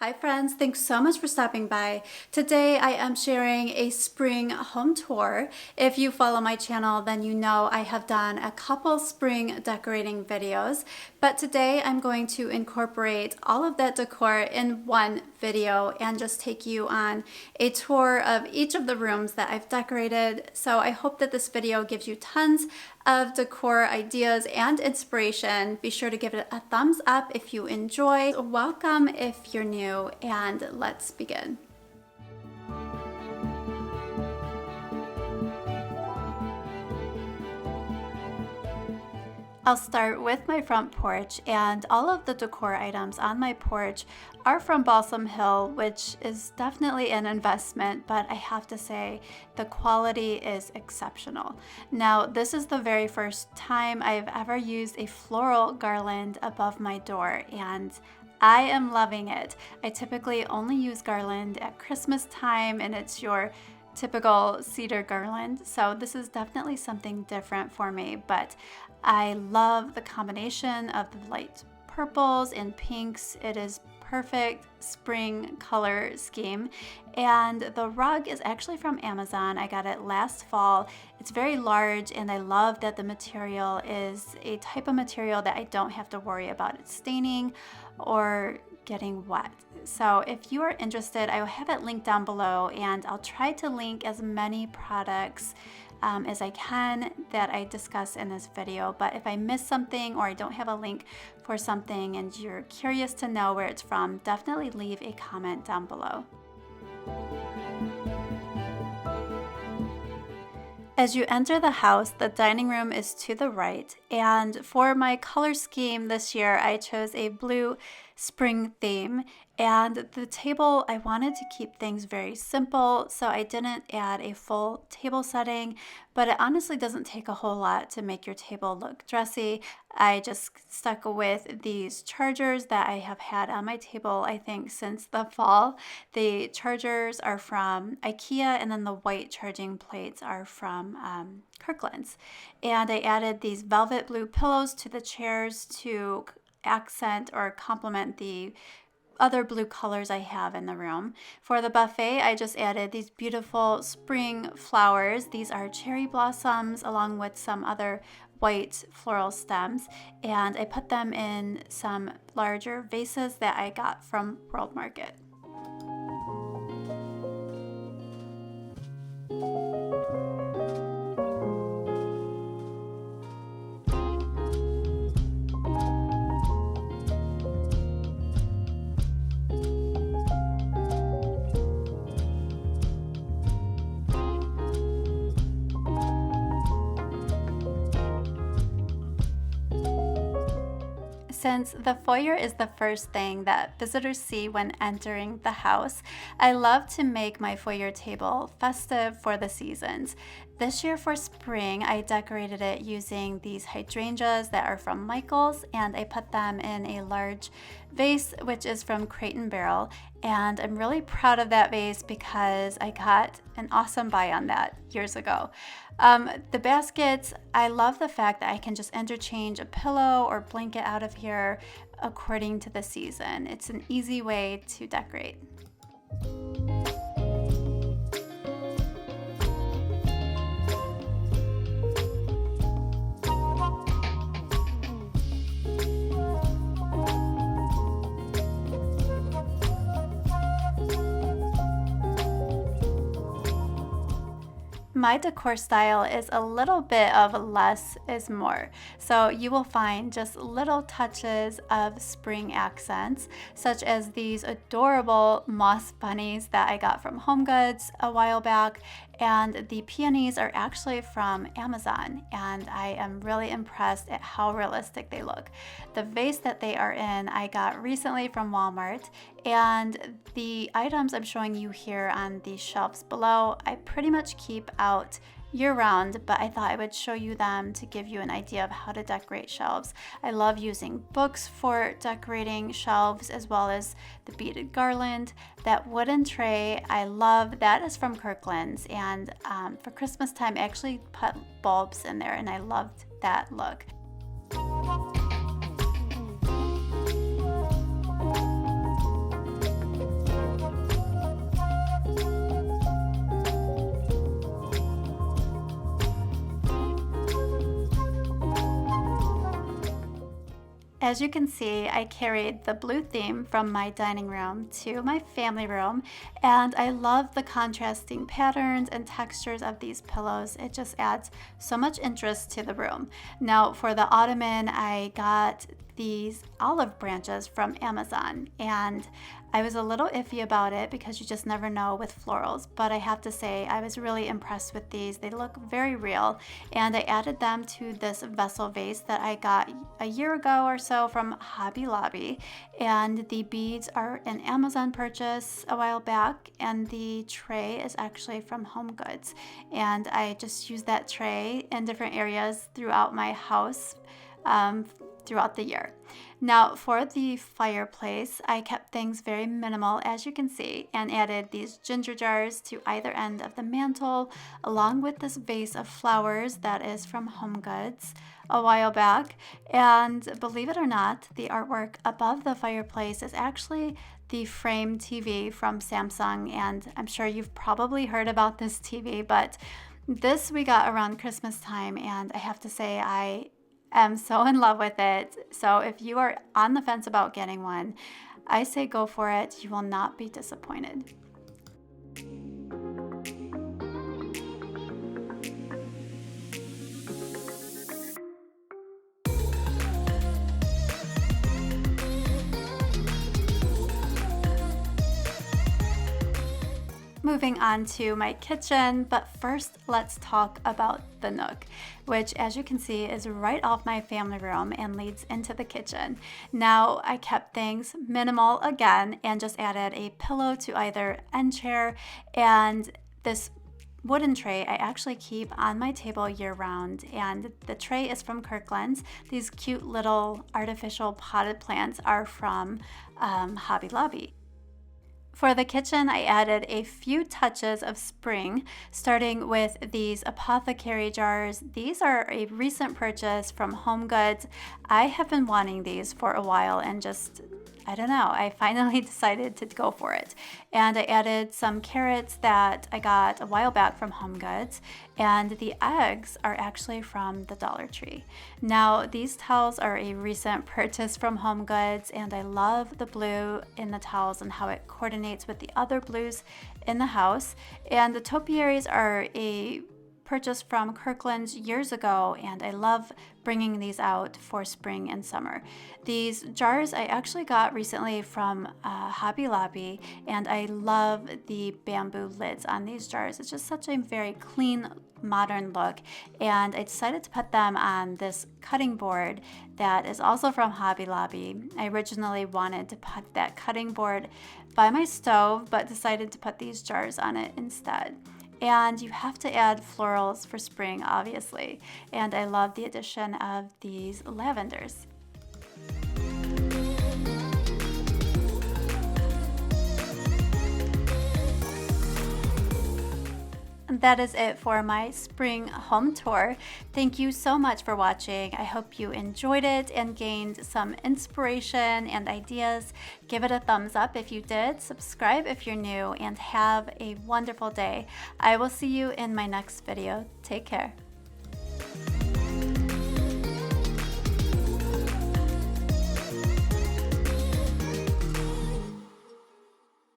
Hi friends, thanks so much for stopping by. Today I am sharing a spring home tour. If you follow my channel, then you know I have done a couple spring decorating videos, but today I'm going to incorporate all of that decor in one video and just take you on a tour of each of the rooms that I've decorated. So I hope that this video gives you tons of decor ideas and inspiration. Be sure to give it a thumbs up if you enjoy. Welcome if you're new, and let's begin. I'll start with my front porch, and all of the decor items on my porch are from Balsam Hill, which is definitely an investment, but I have to say the quality is exceptional. Now, this is the very first time I've ever used a floral garland above my door, and I am loving it. I typically only use garland at Christmas time, and it's your typical cedar garland. So this is definitely something different for me, but I love the combination of the light purples and pinks. It is perfect spring color scheme. And the rug is actually from Amazon. I got it last fall. It's very large, and I love that the material is a type of material that I don't have to worry about it staining or getting wet. So if you are interested, I will have it linked down below, and I'll try to link as many products as I can that I discuss in this video. But if I miss something or I don't have a link for something and you're curious to know where it's from, definitely leave a comment down below. As you enter the house, the dining room is to the right, and for my color scheme this year, I chose a blue spring theme. And the table, I wanted to keep things very simple, so I didn't add a full table setting, but it honestly doesn't take a whole lot to make your table look dressy. I just stuck with these chargers that I have had on my table, I think, since the fall. The chargers are from IKEA, and then the white charging plates are from Kirkland's. And I added these velvet blue pillows to the chairs to accent or complement the other blue colors I have in the room. For the buffet, I just added these beautiful spring flowers. These are cherry blossoms along with some other white floral stems, and I put them in some larger vases that I got from World Market. Since the foyer is the first thing that visitors see when entering the house, I love to make my foyer table festive for the seasons. This year for spring, I decorated it using these hydrangeas that are from Michael's, and I put them in a large vase, which is from Crate and Barrel. And I'm really proud of that vase because I got an awesome buy on that years ago. The baskets, I love the fact that I can just interchange a pillow or blanket out of here according to the season. It's an easy way to decorate. My decor style is a little bit of less is more. So you will find just little touches of spring accents, such as these adorable moss bunnies that I got from HomeGoods a while back. And the peonies are actually from Amazon, and I am really impressed at how realistic they look. The vase that they are in, I got recently from Walmart, and the items I'm showing you here on the shelves below, I pretty much keep out year-round, but I thought I would show you them to give you an idea of how to decorate shelves. I love using books for decorating shelves, as well as the beaded garland. That wooden tray, I love. That is from Kirkland's, and for Christmas time, I actually put bulbs in there, and I loved that look. As you can see, I carried the blue theme from my dining room to my family room, and I love the contrasting patterns and textures of these pillows. It just adds so much interest to the room. Now for the ottoman, I got these olive branches from Amazon, and I was a little iffy about it because you just never know with florals, but I have to say I was really impressed with these. They look very real, and I added them to this vessel vase that I got a year ago or so from Hobby Lobby, and the beads are an Amazon purchase a while back, and the tray is actually from Home Goods, and I just use that tray in different areas throughout my house throughout the year. Now for the fireplace, I kept things very minimal, as you can see, and added these ginger jars to either end of the mantle, along with this vase of flowers that is from Home Goods a while back. And believe it or not, the artwork above the fireplace is actually the frame TV from Samsung, and I'm sure you've probably heard about this TV, but this we got around Christmas time, and I have to say I'm so in love with it. So if you are on the fence about getting one, I say go for it. You will not be disappointed. Moving on to my kitchen, but first let's talk about the nook, which as you can see is right off my family room and leads into the kitchen. Now I kept things minimal again and just added a pillow to either end chair, and this wooden tray I actually keep on my table year round, and the tray is from Kirkland's. These cute little artificial potted plants are from Hobby Lobby. For the kitchen, I added a few touches of spring, starting with these apothecary jars. These are a recent purchase from Home Goods. I have been wanting these for a while and just, I don't know, I finally decided to go for it. And I added some carrots that I got a while back from Home Goods, and the eggs are actually from the Dollar Tree. Now, these towels are a recent purchase from Home Goods, and I love the blue in the towels and how it coordinates with the other blues in the house. And the topiaries are a purchase from Kirkland's years ago, and I love bringing these out for spring and summer. These jars I actually got recently from Hobby Lobby, and I love the bamboo lids on these jars. It's just such a very clean, modern look, and I decided to put them on this cutting board that is also from Hobby Lobby. I originally wanted to put that cutting board by my stove, but decided to put these jars on it instead. And you have to add florals for spring, obviously. And I love the addition of these lavenders. That is it for my spring home tour. Thank you so much for watching. I hope you enjoyed it and gained some inspiration and ideas. Give it a thumbs up if you did, subscribe if you're new, and have a wonderful day. I will see you in my next video. Take care.